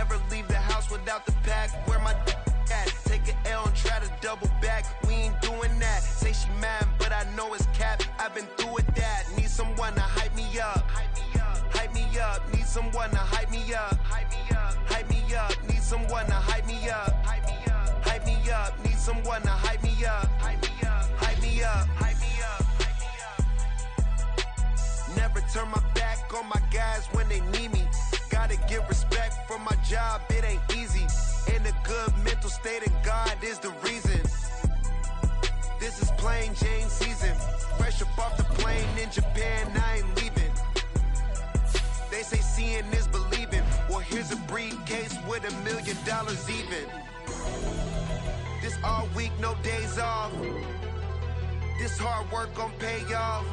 Never leave the house without the pack. Where my at? Take an L and try to double back. We ain't doing that. Say she mad, but I know it's cap. I've been through with that. Need someone to hype me up. Hype me up. Need someone to hype me up. Hype me up. Need someone to hype me up. Hype me up. Need someone to hype me up. Hype me up. Never turn my back on my guys when they need me. Gotta get respect for my job, it ain't easy. In a good mental state, and God is the reason. This is plain Jane season. Fresh up off the plane in Japan, I ain't leaving. They say seeing is believing. Well, here's a briefcase with $1 million even. This all week, no days off. This hard work gon' pay off.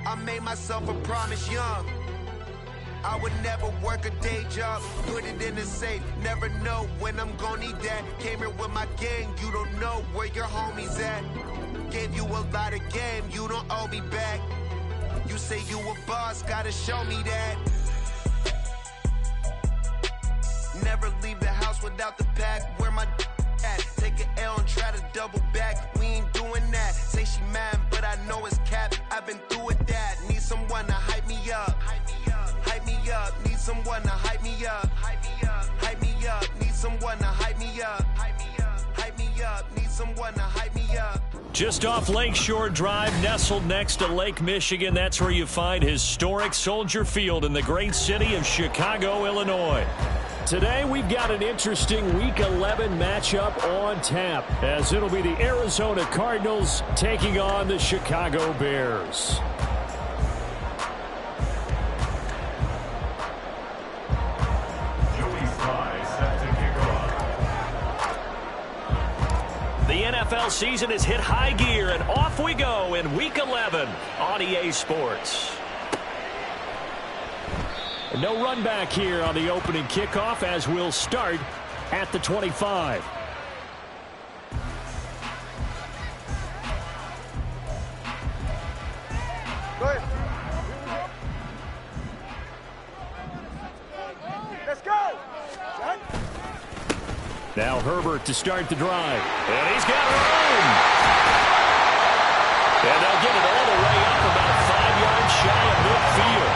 I made myself a promise young. I would never work a day job, put it in the safe, never know when I'm gonna need that. Came here with my gang, you don't know where your homies at. Gave you a lot of game, you don't owe me back. You say you a boss, gotta show me that. Never leave the house without the pack, where my at? Take an L and try to double back, we ain't doing that. Say she mad, but I know it's cap, I've been through with that. Need someone to hype me up. Hype me up, need someone to hype me up. Hype me up, need someone to hype me up. Hype me up, need someone to hype me up. Just off Lakeshore Drive, nestled next to Lake Michigan, that's where you find historic Soldier Field in the great city of Chicago, Illinois. Today we've got an interesting Week 11 matchup on tap, as it'll be the Arizona Cardinals taking on the Chicago Bears. The NFL season has hit high gear, and off we go in Week 11 on EA Sports. No run back here on the opening kickoff, as we'll start at the 25. Go ahead. Let's go. Now Herbert to start the drive. And he's got room. And they'll get it all the way up about 5 yards shy of midfield.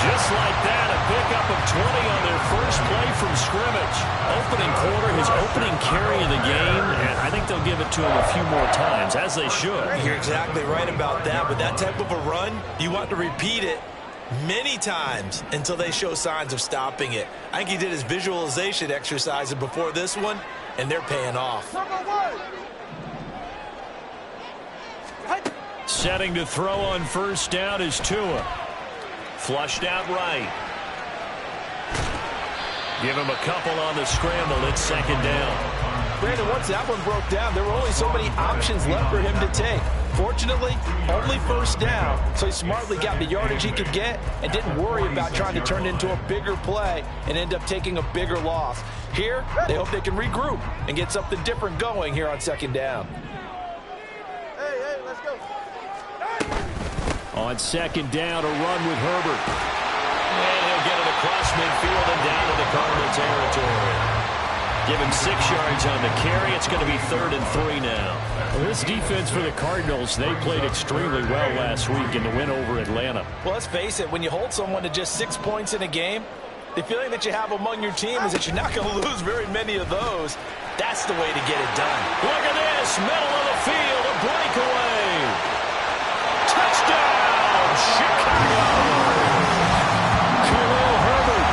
Just like that, a pickup of 20 on their first play from scrimmage. Opening quarter, his opening carry of the game, and I think they'll give it to him a few more times, as they should. You're exactly right about that. With that type of a run, you want to repeat it many times until they show signs of stopping it. I think he did his visualization exercise before this one, and they're paying off. Setting to throw on first down is Tua. Flushed out right. Give him a couple on the scramble. It's second down. Brandon, once that one broke down, there were only so many options left for him to take. Fortunately, only first down, so he smartly got the yardage he could get and didn't worry about trying to turn it into a bigger play and end up taking a bigger loss. Here, they hope they can regroup and get something different going here on second down. Hey, let's go. On second down, a run with Herbert. And he'll get it across midfield and down to the Cardinal territory. Give him 6 yards on the carry. It's going to be 3rd and 3 now. Well, this defense for the Cardinals, they played extremely well last week in the win over Atlanta. Well, let's face it, when you hold someone to just 6 points in a game, the feeling that you have among your team is that you're not going to lose very many of those. That's the way to get it done. Look at this, middle of the field, a breakaway. Touchdown, Chicago. Khalil Herbert,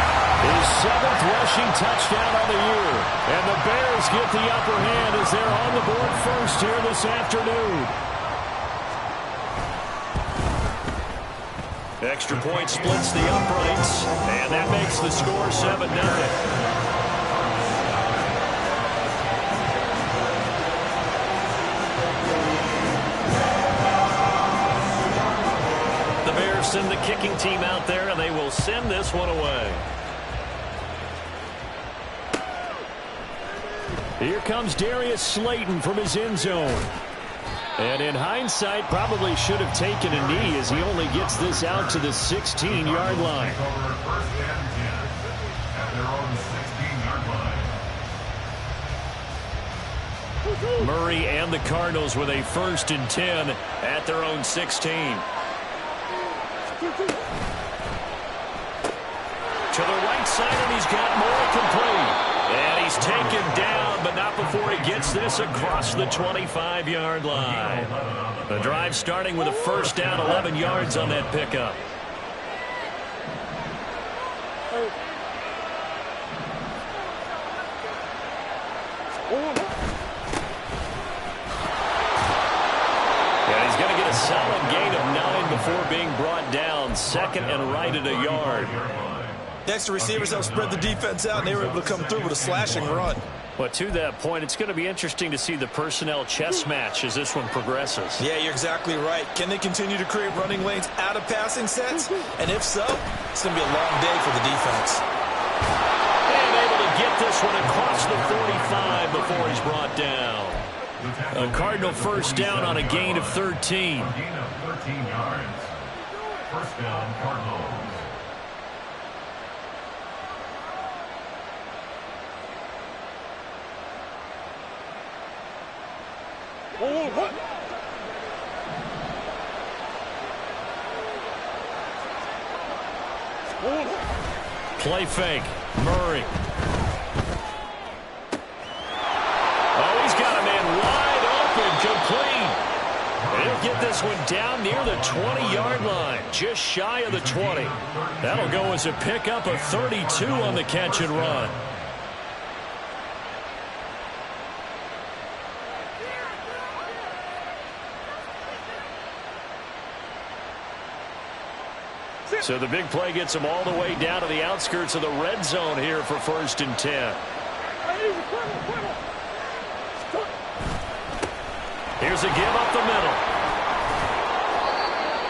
his 7th rushing touchdown on the year. And the Bears get the upper hand as they're on the board first here this afternoon. Extra point splits the uprights, and that makes the score 7-0. The Bears send the kicking team out there, and they will send this one away. Here comes Darius Slayton from his end zone. And in hindsight, probably should have taken a knee as he only gets this out to the 16-yard line. Murray and the Cardinals with a 1st and 10 at their own 16. To the right side, and he's got more complete. And he's taken down, but not before he gets this across the 25-yard line. The drive starting with a 1st down, 11 yards on that pickup. And he's going to get a solid gain of 9 before being brought down. 2nd and right at a yard. Next, the receivers help spread the defense out, and they were able to come through with a slashing run. But to that point, it's going to be interesting to see the personnel chess match as this one progresses. Yeah, you're exactly right. Can they continue to create running lanes out of passing sets? And if so, it's going to be a long day for the defense. And able to get this one across the 45 before he's brought down. A Cardinal 1st down on a gain of 13. Gain of 13 yards. 1st down, Cardinals. Play fake. Murray. Oh, he's got a man wide open, complete. And he'll get this one down near the 20-yard line, just shy of the 20. That'll go as a pickup of 32 on the catch and run. So the big play gets him all the way down to the outskirts of the red zone here for 1st and 10. Here's a give up the middle.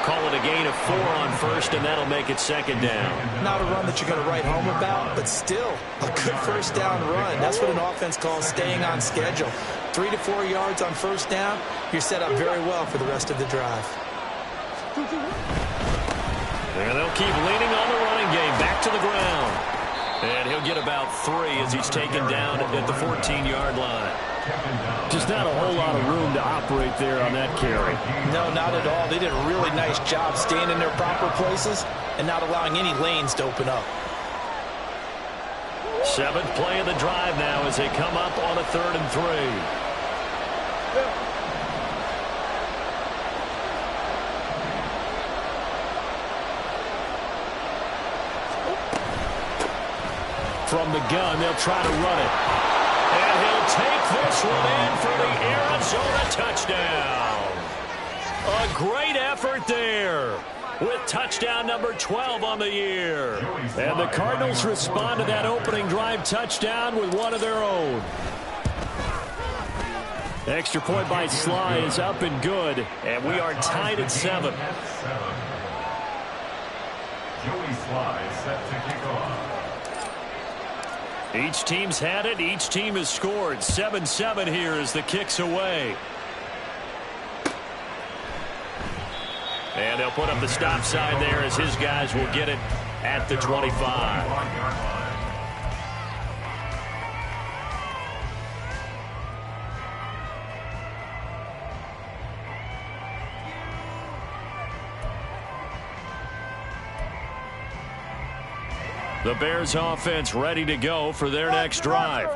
Call it a gain of 4 on 1st, and that'll make it 2nd down. Not a run that you're going to write home about, but still a good 1st down run. That's what an offense calls staying on schedule. 3 to 4 yards on 1st down, you're set up very well for the rest of the drive. And they'll keep leaning on the running game. Back to the ground. And he'll get about 3 as he's taken down at the 14-yard line. Just not a whole lot of room to operate there on that carry. No, not at all. They did a really nice job staying in their proper places and not allowing any lanes to open up. 7th play of the drive now as they come up on a 3rd and 3. From the gun, they'll try to run it. And he'll take this one in for the Arizona touchdown. A great effort there with touchdown number 12 on the year. And the Cardinals respond to that opening drive touchdown with one of their own. Extra point by Sly is up and good, and we are tied at 7. Joey Sly set to kick off. Each team's had it. Each team has scored. 7-7 here as the kick's away. And they'll put up the stop sign there as his guys will get it at the 25. The Bears offense ready to go for their next drive.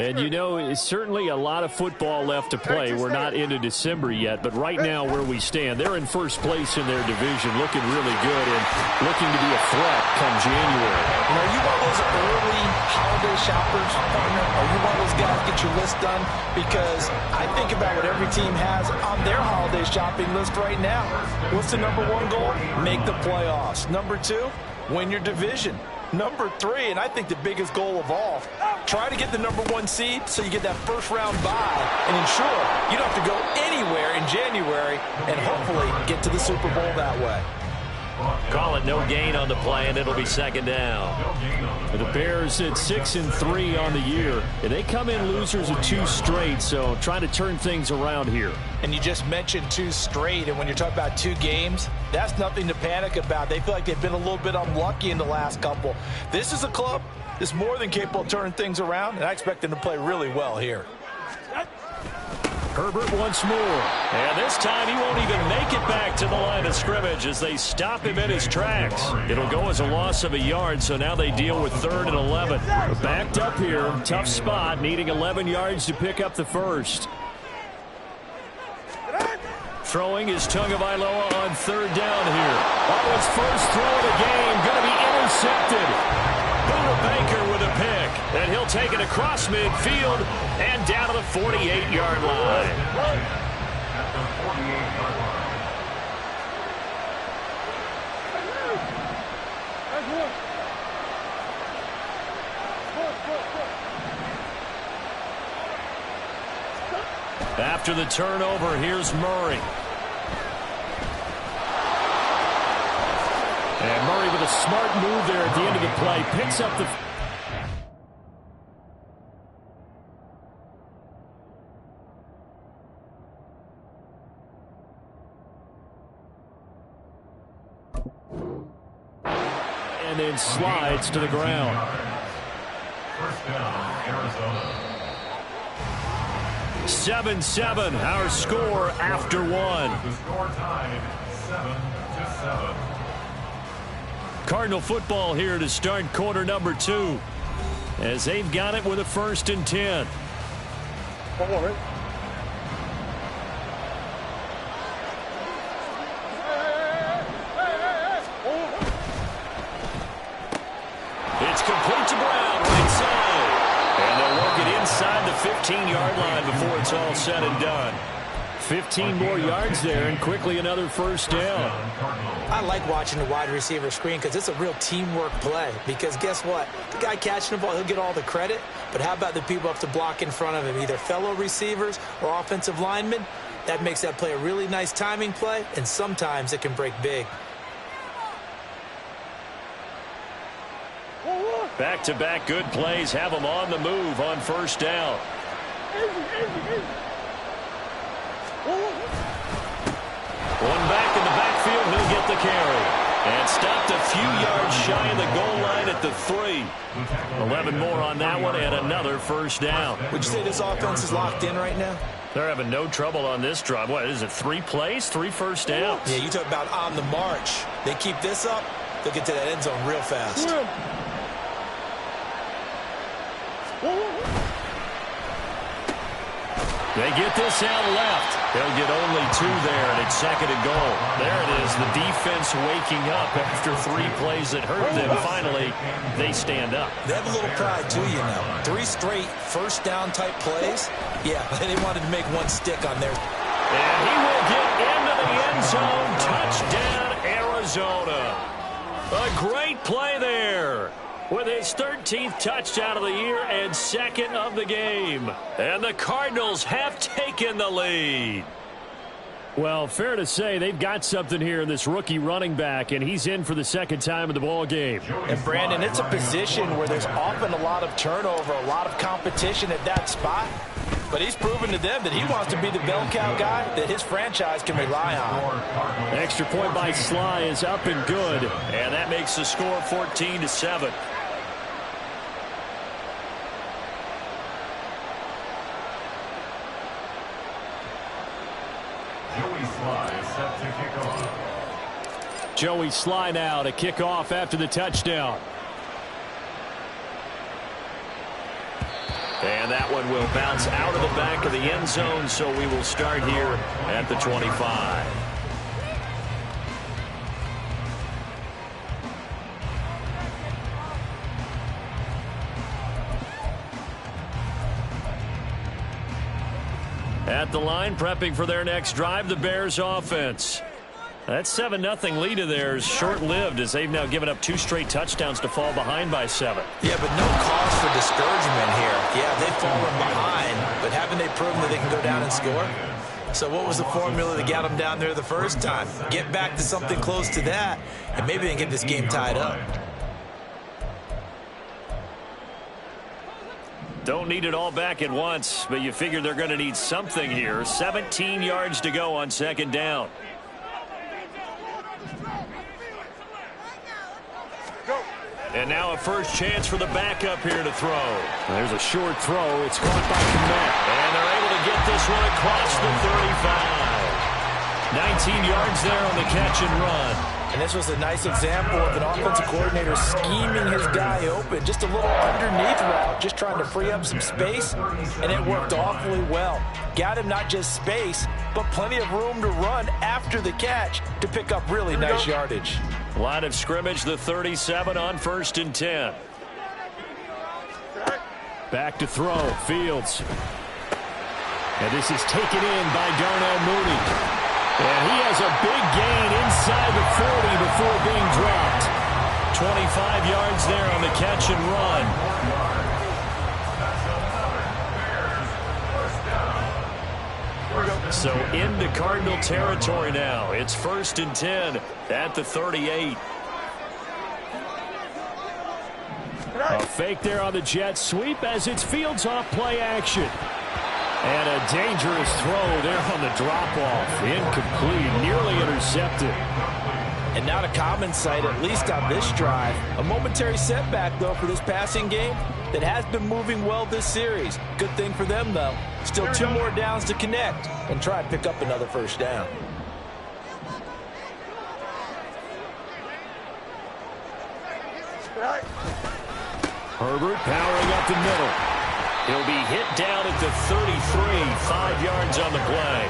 And, you know, it's certainly a lot of football left to play. We're not into December yet, but right now where we stand, they're in first place in their division, looking really good and looking to be a threat come January. You know, are you one of those early holiday shoppers, partner? Are you one of those guys get your list done? Because I think about what every team has on their holiday shopping list right now. What's the number 1 goal? Make the playoffs. Number 2, win your division. Number 3, and I think the biggest goal of all, try to get the number 1 seed so you get that first-round bye and ensure you don't have to go anywhere in January and hopefully get to the Super Bowl that way. Call it no gain on the play, and it'll be 2nd down. The Bears at 6-3 on the year, and they come in losers of 2 straight, so trying to turn things around here. And you just mentioned 2 straight, and when you're talking about 2 games, that's nothing to panic about. They feel like they've been a little bit unlucky in the last couple. This is a club that's more than capable of turning things around, and I expect them to play really well here. Herbert once more. And this time he won't even make it back to the line of scrimmage as they stop him in his tracks. It'll go as a loss of a yard, so now they deal with 3rd and 11. They're backed up here. Tough spot, needing 11 yards to pick up the first. Throwing is Tagovailoa on 3rd down here. Oh, his first throw of the game, going to be intercepted. Buda Baker with a pick, and he'll take it across midfield and down to the 48-yard line. At the 48-yard line. After the turnover, here's Murray. And Murray with a smart move there at the end of the play. Picks up the... And then slides to the ground. First down, Arizona. 7-7, our score after one. The score tied 7-7. Cardinal football here to start quarter number 2. As they've got it with a 1st and 10. Come on, right? It's complete to Brown, right side. And they'll work it inside the 15-yard line before it's all said and done. 15 more yards there, and quickly another first down. I like watching the wide receiver screen because it's a real teamwork play. Because guess what? The guy catching the ball, he'll get all the credit. But how about the people up to block in front of him, either fellow receivers or offensive linemen? That makes that play a really nice timing play, and sometimes it can break big. Back-to-back good plays have them on the move on first down. One back in the backfield, he'll get the carry. And stopped a few yards shy of the goal line at the 3. 11 more on that one, and another first down. Would you say this offense is locked in right now? They're having no trouble on this drive. What is it, 3 plays, 3 first downs? Yeah, you talk about on the march. They keep this up, they'll get to that end zone real fast. They get this out left. They'll get only 2 there, and it's 2nd and goal. There it is, the defense waking up after 3 plays that hurt them. Finally, they stand up. They have a little pride, too, you know. 3 straight first down type plays. Yeah, they wanted to make one stick on there. And he will get into the end zone. Touchdown, Arizona. A great play there, with his 13th touchdown of the year and 2nd of the game. And the Cardinals have taken the lead. Well, fair to say they've got something here in this rookie running back, and he's in for the 2nd time of the ball game. And, Brandon, it's a position where there's often a lot of turnover, a lot of competition at that spot. But he's proven to them that he wants to be the bell cow guy that his franchise can rely on. Extra point by Sly is up and good, and that makes the score 14-7. Joey Sly is set to kick off. Joey Sly now to kick off after the touchdown. And that one will bounce out of the back of the end zone, so we will start here at the 25. At the line, prepping for their next drive, the Bears offense. That 7-0 lead of theirs short-lived as they've now given up 2 straight touchdowns to fall behind by 7. Yeah, but no cause for discouragement here. Yeah, they've fallen behind, but haven't they proven that they can go down and score? So what was the formula that got them down there the first time? Get back to something close to that, and maybe they can get this game tied up. Don't need it all back at once, but you figure they're going to need something here. 17 yards to go on 2nd down. And now a first chance for the backup here to throw. There's a short throw. It's caught by Kmet. And they're able to get this one across the 35. 19 yards there on the catch and run. And this was a nice example of an offensive coordinator scheming his guy open. Just a little underneath route, just trying to free up some space, and it worked awfully well. Got him not just space, but plenty of room to run after the catch to pick up really nice yardage. Line of scrimmage, the 37 on 1st and 10. Back to throw, Fields. And this is taken in by Darnell Mooney. And he has a big gain inside the 40 before being dropped. 25 yards there on the catch and run. So into Cardinal territory now. It's 1st and 10 at the 38. A fake there on the jet sweep as it's Fields off play action. And a dangerous throw there on the drop-off. Incomplete, nearly intercepted. And not a common sight, at least on this drive. A momentary setback, though, for this passing game that has been moving well this series. Good thing for them, though. Still 2 more downs to connect and try and pick up another first down. Herbert powering up the middle. He'll be hit down at the 33, 5 yards on the play.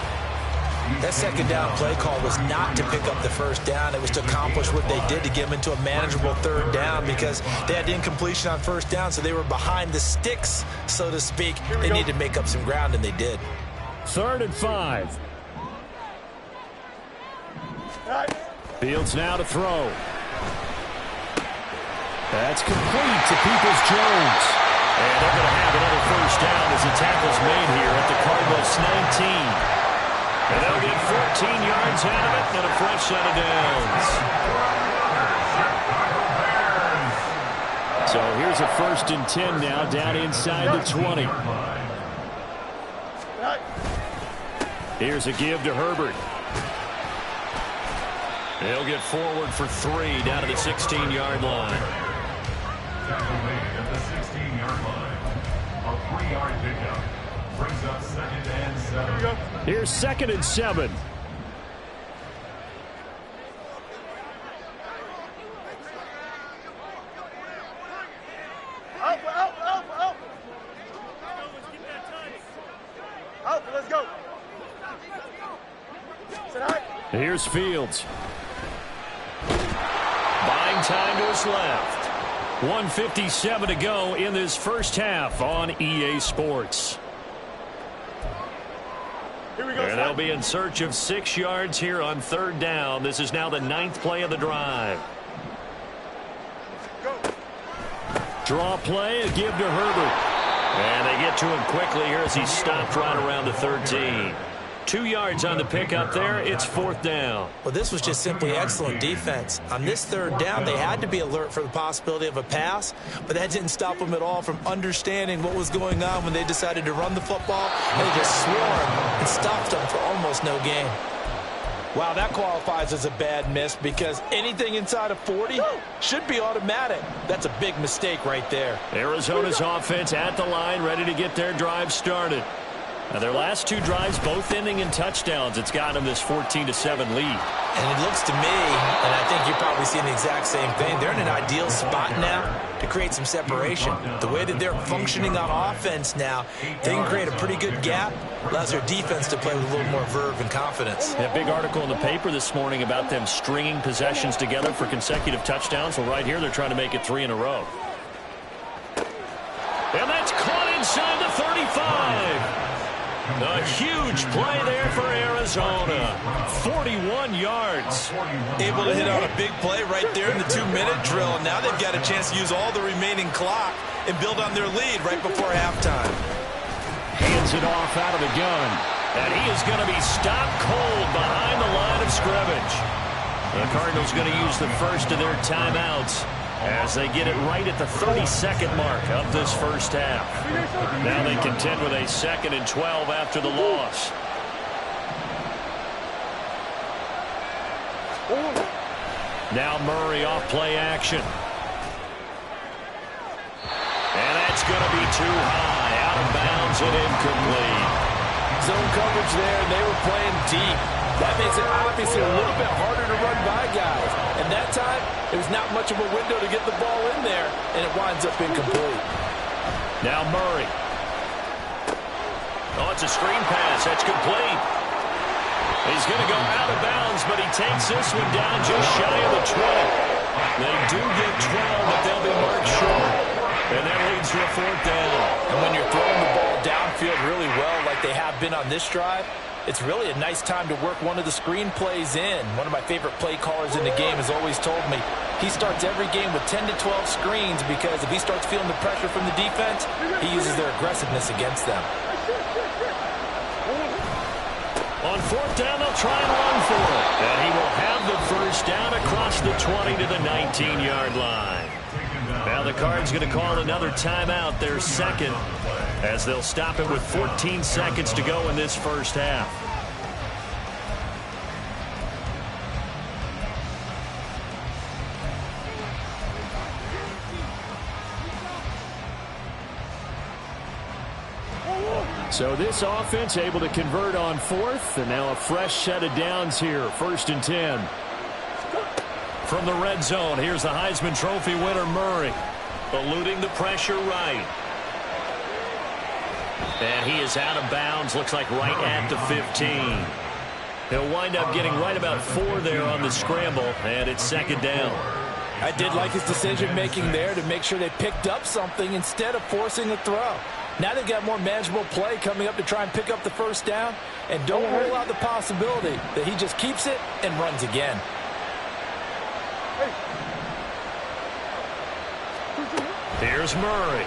That second down play call was not to pick up the first down. It was to accomplish what they did to get them into a manageable 3rd down because they had incompletion on 1st down, so they were behind the sticks, so to speak. They needed to make up some ground, and they did. 3rd and 5. Fields now to throw. That's complete to Peoples-Jones. And they're going to have another first down as the tackle's made here at the Cardinals' 19. And they'll get 14 yards out of it and a fresh set of downs. So here's a 1st and 10 now down inside the 20. Here's a give to Herbert. They'll get forward for 3 down to the 16-yard line. Tackle made at the 16-yard line. A 3-yard pickup brings up 2nd and 7. Here's 2nd and 7. Let's go. Here's Fields. Buying time to his left. 1:57 to go in this first half on EA Sports. Here we go. And they'll be in search of 6 yards here on 3rd down. This is now the 9th play of the drive. Go. Draw play, a give to Herbert. And they get to him quickly here as he's stopped right around the 13. 2 yards on the pickup there. It's 4th down. Well, this was just simply excellent defense. On this 3rd down, they had to be alert for the possibility of a pass, but that didn't stop them at all from understanding what was going on when they decided to run the football. They just swarmed and stopped them for almost no gain. Wow, that qualifies as a bad miss because anything inside of 40 should be automatic. That's a big mistake right there. Arizona's offense at the line, ready to get their drive started. Now, their last 2 drives, both ending in touchdowns. It's got them this 14-7 lead. And it looks to me, and I think you're probably seeing the exact same thing, they're in an ideal spot now to create some separation. The way that they're functioning on offense now, they can create a pretty good gap, allows their defense to play with a little more verve and confidence. That big article in the paper this morning about them stringing possessions together for consecutive touchdowns. Well, right here, they're trying to make it 3 in a row. And that's caught inside the 35. A huge play there for Arizona. 41 yards. Able to hit on a big play right there in the 2-minute drill. And now they've got a chance to use all the remaining clock and build on their lead right before halftime. Hands it off out of the gun. And he is going to be stopped cold behind the line of scrimmage. The Cardinals going to use the first of their timeouts as they get it right at the 32nd mark of this first half. Now they contend with a 2nd and 12 after the loss. Now Murray off play action. too high, out of bounds and incomplete. Zone coverage there, and they were playing deep. That makes it obviously a little bit harder to run by guys. And that time, it was not much of a window to get the ball in there, and it winds up incomplete. Now Murray. Oh, it's a screen pass. That's complete. He's going to go out of bounds, but he takes this one down just shy of the 20. They do get 12, but they'll be marked short. And that leads to a 4th down. And when you're throwing the ball downfield really well like they have been on this drive, it's really a nice time to work one of the screen plays in. One of my favorite play callers in the game has always told me he starts every game with 10 to 12 screens because if he starts feeling the pressure from the defense, he uses their aggressiveness against them. On 4th down, they'll try and run for it. And he will have the first down across the 20 to the 19-yard line. Now the Cards going to call another timeout, their second, as they'll stop it with 14 seconds to go in this first half. So this offense able to convert on 4th, and now a fresh set of downs here, 1st and 10. From the red zone, here's the Heisman Trophy winner Murray, eluding the pressure right. And he is out of bounds, looks like right at the 15. He'll wind up getting right about 4 there on the scramble, and it's 2nd down. I did like his decision-making there to make sure they picked up something instead of forcing a throw. Now they've got more manageable play coming up to try and pick up the first down, and don't rule out the possibility that he just keeps it and runs again. Here's Murray.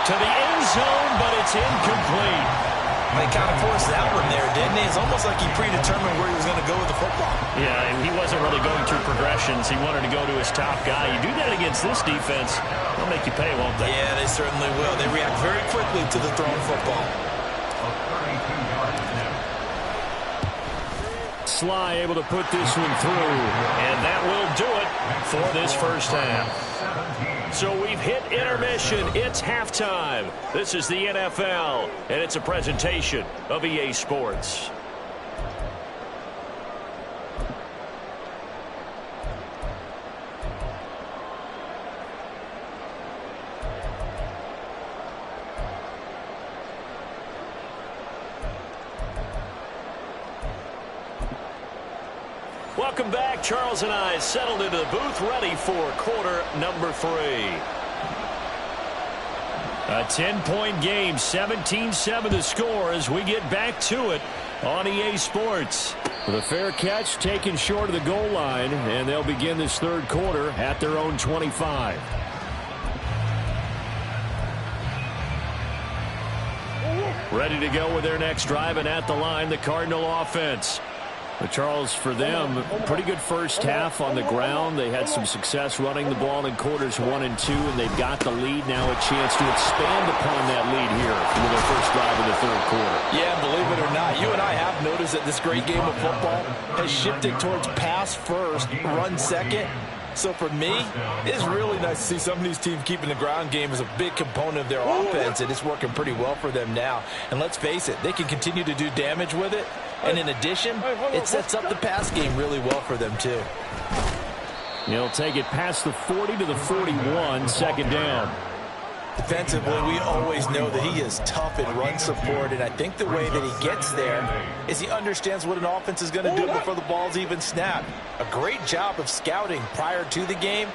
To the end zone, but it's incomplete. They kind of forced that one there, didn't he? It's almost like he predetermined where he was going to go with the football. Yeah, he wasn't really going through progressions. He wanted to go to his top guy. You do that against this defense, they'll make you pay, won't they? Yeah, they certainly will. They react very quickly to the thrown football. Sly able to put this one through, and that will do it for this first half. So we've hit intermission. It's halftime. This is the NFL, and it's a presentation of EA Sports. Welcome back. Charles and I settled into the booth, ready for quarter number 3. A 10-point game, 17-7 the score as we get back to it on EA Sports. With a fair catch taken short of the goal line, and they'll begin this third quarter at their own 25. Ready to go with their next drive, and at the line, the Cardinal offense. But Charles, for them, pretty good first half on the ground. They had some success running the ball in quarters 1 and 2, and they've got the lead now, a chance to expand upon that lead here with their first drive in the third quarter. Yeah, believe it or not, you and I have noticed that this great game of football has shifted towards pass first, run second. So for me, it's really nice to see some of these teams keeping the ground game as a big component of their offense, and it's working pretty well for them now. And let's face it, they can continue to do damage with it. And in addition, it sets up the pass game really well for them, too. He'll take it past the 40 to the 41, 2nd down. Defensively, we always know that he is tough in run support, and I think the way that he gets there is he understands what an offense is going to do before the ball's even snapped. A great job of scouting prior to the game,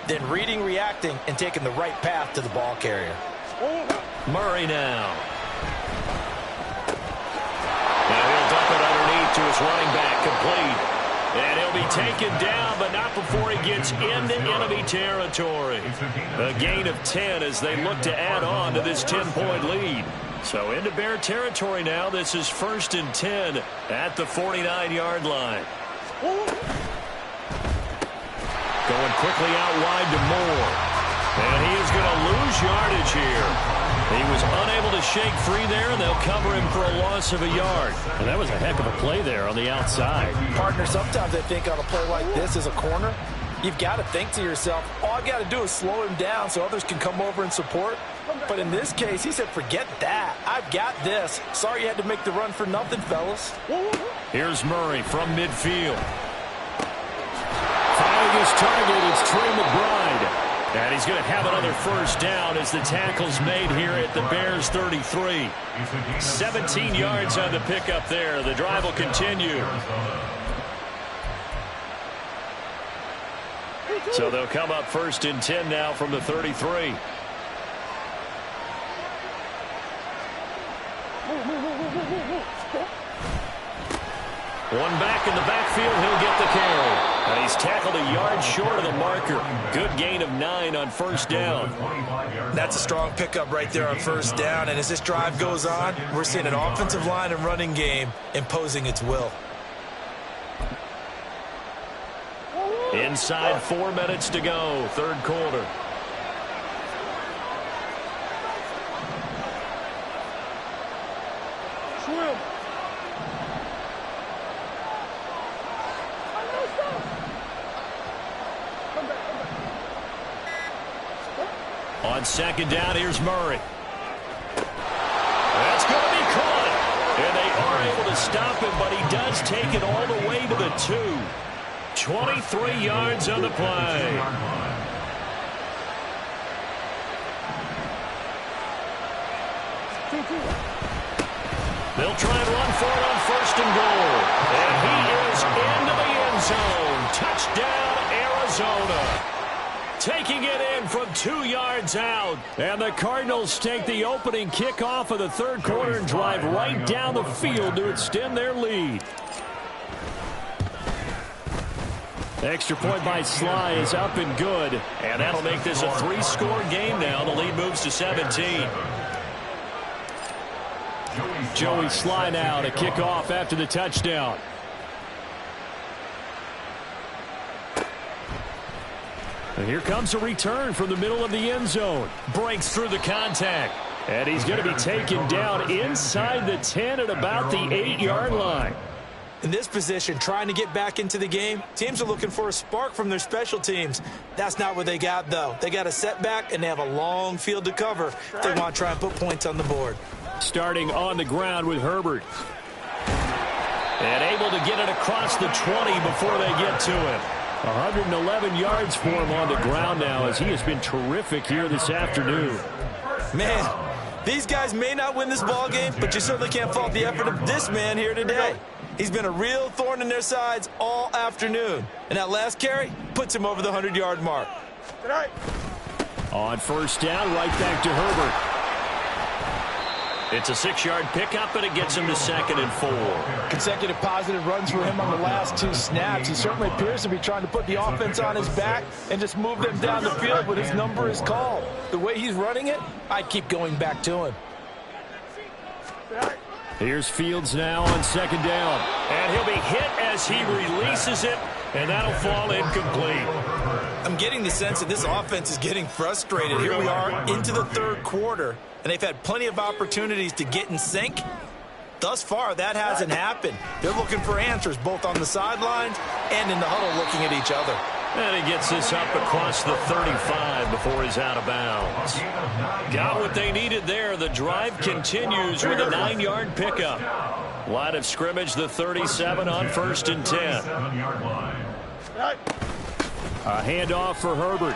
then reading, reacting, and taking the right path to the ball carrier. Murray now. Now he'll dump it underneath to his running back, complete. And he'll be taken down, but not before he gets into enemy territory. A gain of 10 as they look to add on to this 10-point lead. So into Bear territory now. This is 1st and 10 at the 49-yard line. Going quickly out wide to Moore. And he is going to lose yardage here. He was unable to shake free there, and they'll cover him for a loss of a yard. And that was a heck of a play there on the outside. Partner, sometimes I think on a play like this as a corner, You've got to think to yourself, all I got to do is slow him down so others can come over and support. But in this case, he said, forget that. I've got this. Sorry you had to make the run for nothing, fellas. Here's Murray from midfield. Finding his target, it's Trey McBride. And he's going to have another first down as the tackle's made here at the Bears 33. 17 yards on the pickup there. The drive will continue. So they'll come up 1st and 10 now from the 33. One back in the backfield, he'll get the carry. And he's tackled a yard short of the marker. Good gain of 9 on first down. That's a strong pickup right there on first down. And as this drive goes on, we're seeing an offensive line and running game imposing its will. Inside 4 minutes to go, third quarter. On second down, here's Murray. That's going to be caught. And they are able to stop him, but he does take it all the way to the 2. 23 yards on the play. They'll try and run for it on 1st and goal. And he is into the end zone. Touchdown, Arizona. Taking it in from 2 yards out. And the Cardinals take the opening kickoff of the third quarter and drive right down the field to extend their lead. Extra point by Sly is up and good. And that'll make this a 3-score game now. The lead moves to 17. Joey Sly now to kick off after the touchdown. And here comes a return from the middle of the end zone. Breaks through the contact. And he's going to be taken down inside the 10 at about the 8-yard line. In this position, trying to get back into the game, teams are looking for a spark from their special teams. That's not what they got, though. They got a setback, and they have a long field to cover if they want to try and put points on the board. Starting on the ground with Herbert. And able to get it across the 20 before they get to him. 111 yards for him on the ground now as he has been terrific here this afternoon. Man, these guys may not win this ball game, but you certainly can't fault the effort of this man here today. He's been a real thorn in their sides all afternoon. And that last carry puts him over the 100-yard mark. On first down, right back to Herbert. It's a 6-yard pickup, and it gets him to 2nd and 4. Consecutive positive runs for him on the last 2 snaps. He certainly appears to be trying to put the offense on his back and just move them down the field when his number is called. The way he's running it, I keep going back to him. Here's Fields now on 2nd down. And he'll be hit as he releases it, and that'll fall incomplete. I'm getting the sense that this offense is getting frustrated. Here we are into the third quarter, and they've had plenty of opportunities to get in sync. Thus far, that hasn't happened. They're looking for answers both on the sidelines and in the huddle looking at each other. And he gets this up across the 35 before he's out of bounds. Got what they needed there. The drive continues with a 9-yard pickup. Line of scrimmage, the 37 on 1st and 10. A handoff for Herbert.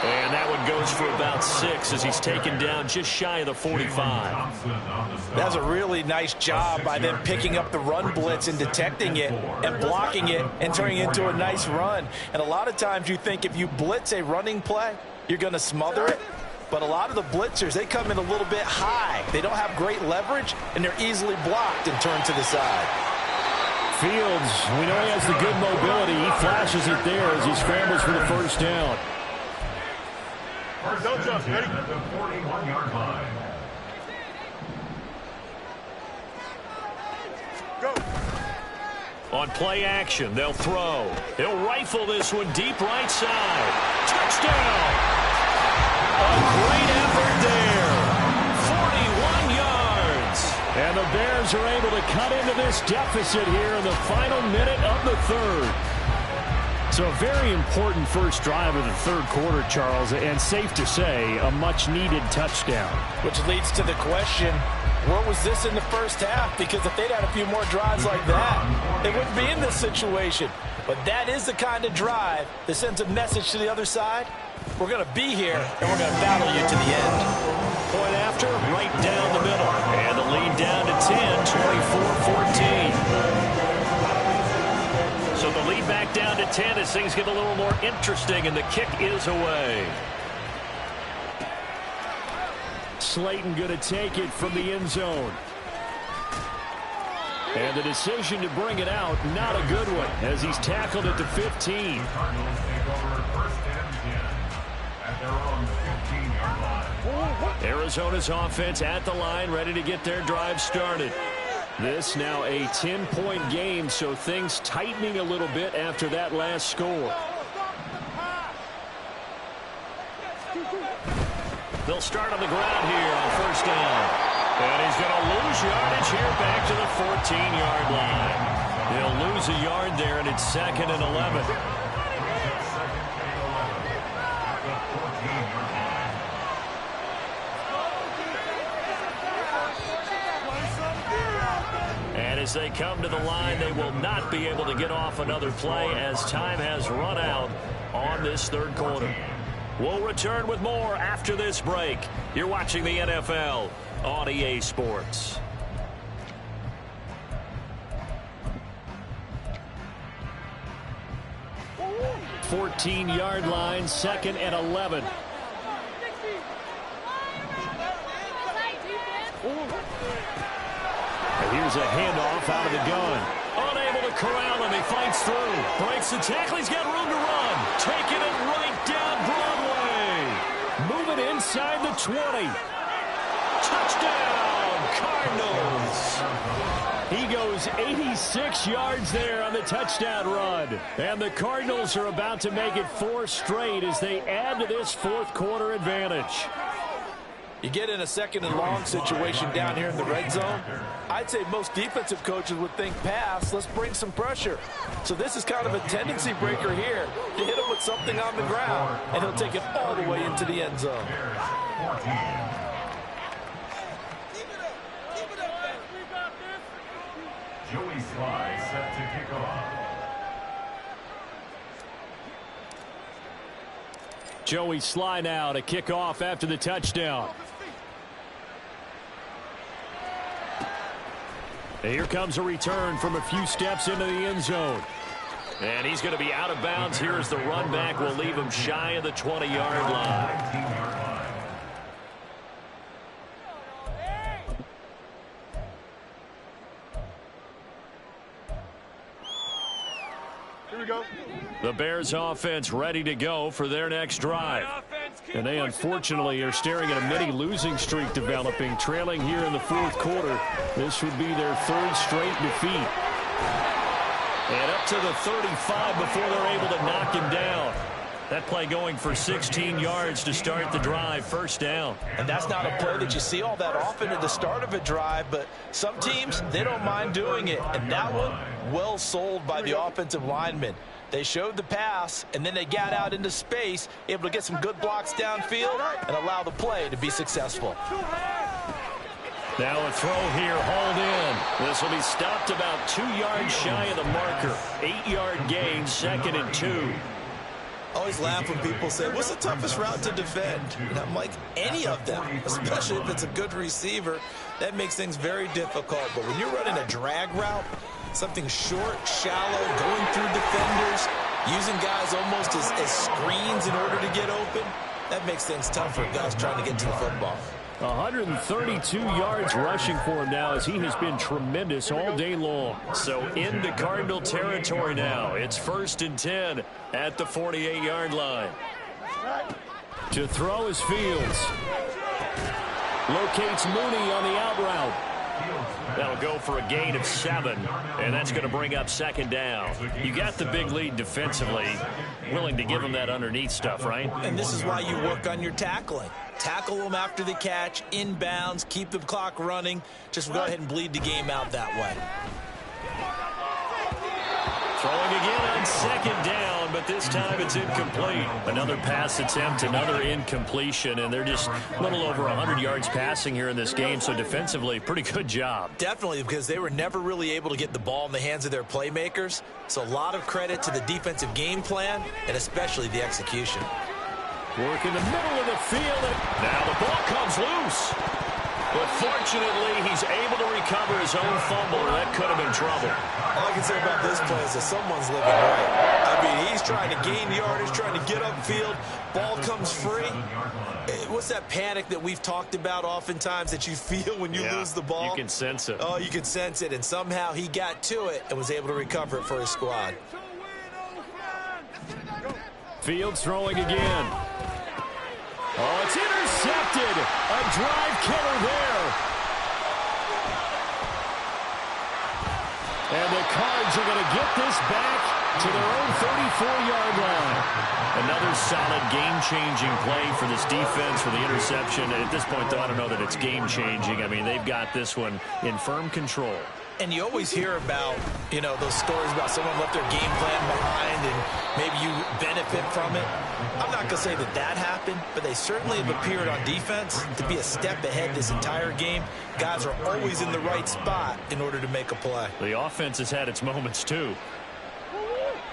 And that one goes for about 6 as he's taken down just shy of the 45. That's a really nice job by them picking up the run blitz and detecting it and blocking it and turning it into a nice run. And a lot of times you think if you blitz a running play, you're going to smother it. But a lot of the blitzers, they come in a little bit high. They don't have great leverage, and they're easily blocked and turned to the side. Fields, we know he has the good mobility. He flashes it there as he scrambles for the first down. Don't jump, ready? At the 41-yard line. Go. On play action, they'll throw. He'll rifle this one deep right side. Touchdown! A great effort there. 41 yards. And the Bears are able to cut into this deficit here in the final minute of the third. So a very important first drive of the third quarter, Charles, and safe to say a much-needed touchdown. Which leads to the question, where was this in the first half? Because if they'd had a few more drives like that, they wouldn't be in this situation. But that is the kind of drive that sends a message to the other side. We're going to be here, and we're going to battle you to the end. Point after, right down the middle. And the lead down to 10, 24-14. So the lead back down to 10 as things get a little more interesting, and the kick is away. Slayton going to take it from the end zone. And the decision to bring it out, not a good one, as he's tackled at the 15. Cardinals take over first and 10 at their own 15-yard line. Arizona's offense at the line, ready to get their drive started. This now a 10-point game, so things tightening a little bit after that last score. They'll start on the ground here on first down. And he's going to lose yardage here back to the 14-yard line. He'll lose a yard there, and it's 2nd and 11. And as they come to the line, they will not be able to get off another play as time has run out on this third quarter. We'll return with more after this break. You're watching the NFL on EA Sports. Fourteen-yard line, 2nd and 11. And here's a handoff out of the gun. Unable to corral him. He fights through. Breaks the tackle. He's got room to run. Taking it right down Broadway. Moving inside the 20. Touchdown, Cardinals. He goes 86 yards there on the touchdown run. And the Cardinals are about to make it 4 straight as they add to this fourth quarter advantage. You get in a 2nd and long situation down here in the red zone. I'd say most defensive coaches would think pass, let's bring some pressure. So this is kind of a tendency breaker here to hit him with something on the ground, and he'll take it all the way into the end zone. Joey Sly set to kick off. Joey Sly now to kick off after the touchdown. And here comes a return from a few steps into the end zone. And he's going to be out of bounds here as the run back will leave him shy of the 20-yard line. 19-yard line. Here we go. The Bears offense ready to go for their next drive. And they unfortunately are staring at a mini losing streak developing, trailing here in the fourth quarter. This would be their 3rd straight defeat. And up to the 35 before they're able to knock him down. That play going for 16 yards to start the drive, first down. And that's not a play that you see all that often at the start of a drive, but some teams, they don't mind doing it. And that one, well sold by the offensive lineman. They showed the pass, and then they got out into space, able to get some good blocks downfield and allow the play to be successful. Now a throw here, hauled in. This will be stopped about 2 yards shy of the marker. 8-yard gain, 2nd and 2. I always laugh when people say, what's the toughest route to defend? And I'm like, any of them, especially if it's a good receiver. That makes things very difficult. But when you're running a drag route, something short, shallow, going through defenders, using guys almost as screens in order to get open, that makes things tough for guys trying to get to the football. 132 yards rushing for him now as he has been tremendous all day long. So into Cardinal territory now. It's 1st and 10 at the 48-yard line. To throw is Fields. Locates Mooney on the out route. That'll go for a gain of 7, and that's going to bring up 2nd down. You got the big lead defensively, willing to give them that underneath stuff, right? And this is why you work on your tackling. Tackle them after the catch, inbounds, keep the clock running. Just go ahead and bleed the game out that way. Throwing again on second down, but this time it's incomplete. Another pass attempt, another incompletion, and they're just a little over 100 yards passing here in this game, so defensively, pretty good job. Definitely, because they were never really able to get the ball in the hands of their playmakers, so a lot of credit to the defensive game plan and especially the execution. Work in the middle of the field, and now the ball comes loose. But fortunately, he's able to recover his own fumble, or that could have been trouble. All I can say about this play is that someone's living right. I mean, he's trying to gain yardage, trying to get upfield. Ball comes free. What's that panic that we've talked about oftentimes that you feel when you lose the ball? You can sense it. Oh, you can sense it, and somehow he got to it and was able to recover it for his squad. Fields throwing again. Oh, it's intercepted. A drive killer there. And the Cards are going to get this back to their own 34-yard line. Another solid game-changing play for this defense for the interception. At this point, though, I don't know that it's game-changing. I mean, they've got this one in firm control. And you always hear about, you know, those stories about someone left their game plan behind and maybe you benefit from it. I'm not going to say that that happened, but they certainly have appeared on defense to be a step ahead this entire game. Guys are always in the right spot in order to make a play. The offense has had its moments, too.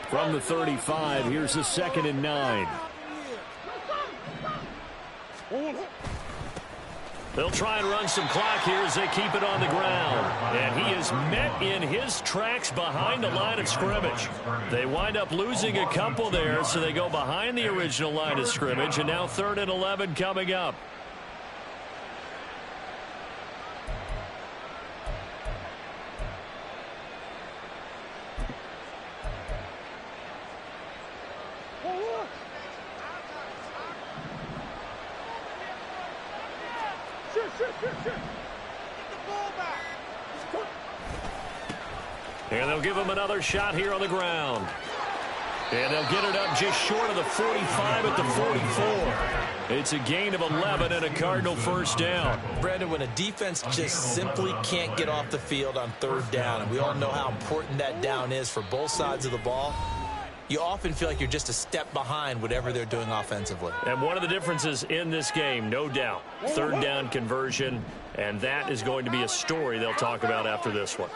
From the 35, here's the 2nd and 9. They'll try and run some clock here as they keep it on the ground. And he is met in his tracks behind the line of scrimmage. They wind up losing a couple there, so they go behind the original line of scrimmage, and now 3rd and 11 coming up. And they'll give him another shot here on the ground. And they'll get it up just short of the 45 at the 44. It's a gain of 11 and a Cardinal first down. Brandon, when a defense just simply can't get off the field on 3rd down, and we all know how important that down is for both sides of the ball, you often feel like you're just a step behind whatever they're doing offensively. And one of the differences in this game, no doubt, 3rd down conversion, and that is going to be a story they'll talk about after this one.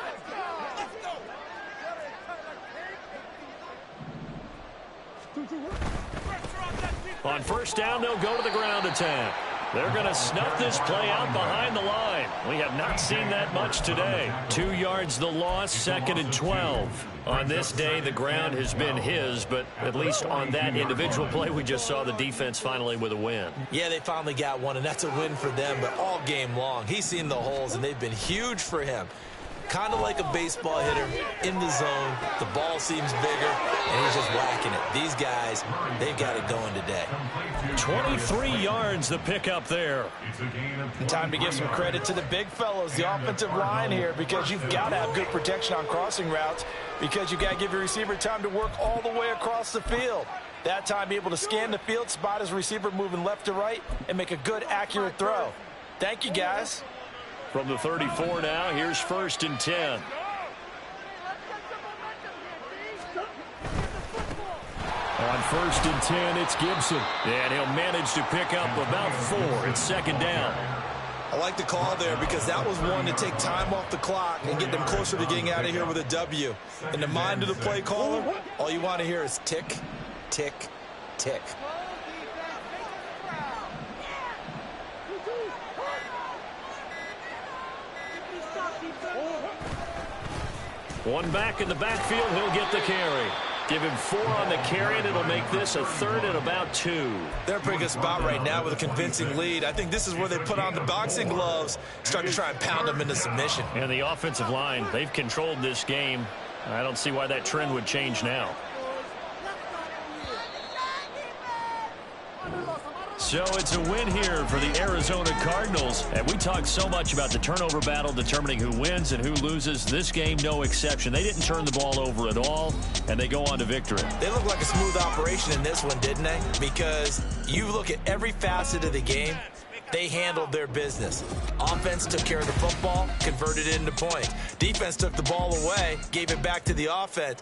On 1st down, they'll go to the ground attack. They're going to snuff this play out behind the line. We have not seen that much today. 2 yards the loss, 2nd and 12. On this day, the ground has been his, but at least on that individual play, we just saw the defense finally with a win. Yeah, they finally got one, and that's a win for them, but all game long, he's seen the holes, and they've been huge for him. Kind of like a baseball hitter in the zone. The ball seems bigger, and he's just whacking it. These guys, they've got it going today. 23 yards the pickup there. Time to give some credit to the big fellows, the offensive line here, because you've got to have good protection on crossing routes, because you've got to give your receiver time to work all the way across the field. That time, be able to scan the field, spot his receiver moving left to right, and make a good, accurate throw. Thank you, guys. From the 34 now, here's 1st and 10. On 1st and 10, it's Gibson. And he'll manage to pick up about 4. It's 2nd down. I like the call there because that was one to take time off the clock and get them closer to getting out of here with a W. In the mind of the play caller, all you want to hear is tick, tick, tick. One back in the backfield, he'll get the carry. Give him 4 on the carry, and it'll make this a 3rd and about 2. They're in a pretty good spot right now with a convincing lead. I think this is where they put on the boxing gloves, start to try and pound them into submission. And the offensive line, they've controlled this game. I don't see why that trend would change now. So it's a win here for the Arizona Cardinals. And we talked so much about the turnover battle determining who wins and who loses. This game, no exception. They didn't turn the ball over at all, and they go on to victory. They look like a smooth operation in this one, didn't they? Because you look at every facet of the game, they handled their business. Offense took care of the football, converted it into points. Defense took the ball away, gave it back to the offense.